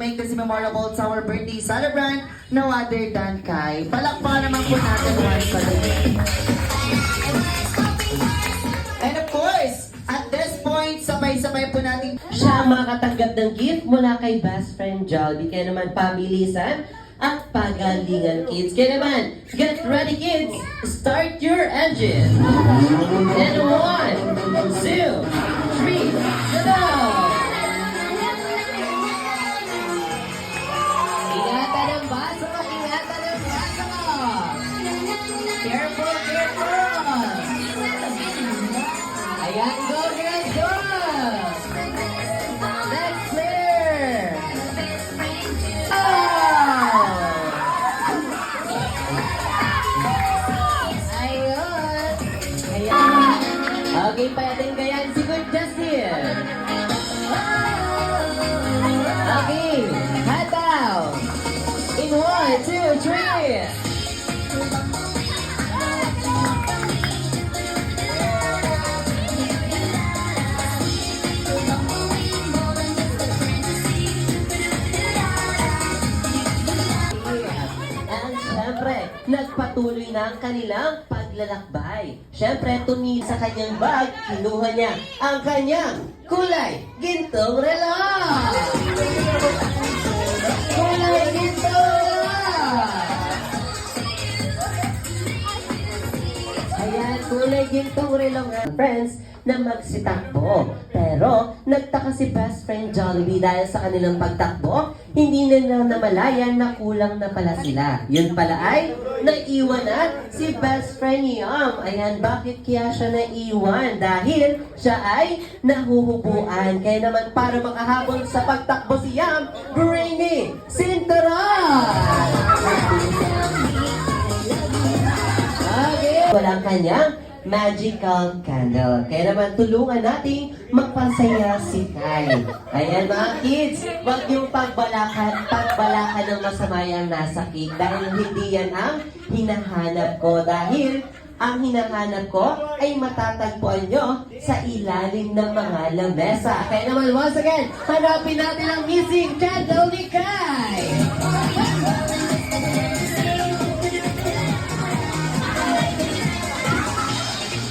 make this memorable to our birthday celebrant, no other than Kai. Palakpakan naman po natin once again. And of course, at this point, sabay-sabay po natin Siya makatanggap ng gift mula kay best friend Jollibee. Kaya naman pabilisan at pagalingan, kids. Kaya naman, get ready, kids! Start your engine! And 1, 2, 3, go! Ingatan ang baso mo! Ingatan ang baso mo! Careful, careful! Ayan, go, girls, go! That's clear! Oh! Ayun! Ayan! Okay, payatin gayan si Good Justin! Okay, head down! In 1, 2, 3! At syempre, nagpatuloy na ang kanilang paglalakbay. Syempre, tumingin sa kanyang bag, kinuha niya ang kanyang kulay gintong reloj! Kulay gintong reloj! Ayan, kulay gintong reloj nga, friends, na magsitakbo. Pero, nagtaka si best friend Jollibee dahil sa kanilang pagtakbo, hindi nila namalayan na kulang na pala sila. Yun pala ay, naiwan na si best friend Yam. Ayan, bakit kaya siya naiwan? Dahil siya ay nahuhubuan. Kaya naman para makahabol sa pagtakbo si Yam, Brainy Sintaran! Okay. Walang kanyang magical candle. Kaya naman tulungan nating magpasaya si Kai. Ayan mga kids, wag yung pagbalakan ng masama yung nasa cake dahil hindi yan ang hinahanap ko. Dahil ang hinahanap ko ay matatagpuan nyo sa ilalim ng mga lamesa. Kaya naman once again, hanapin natin ang missing candle ni Kai.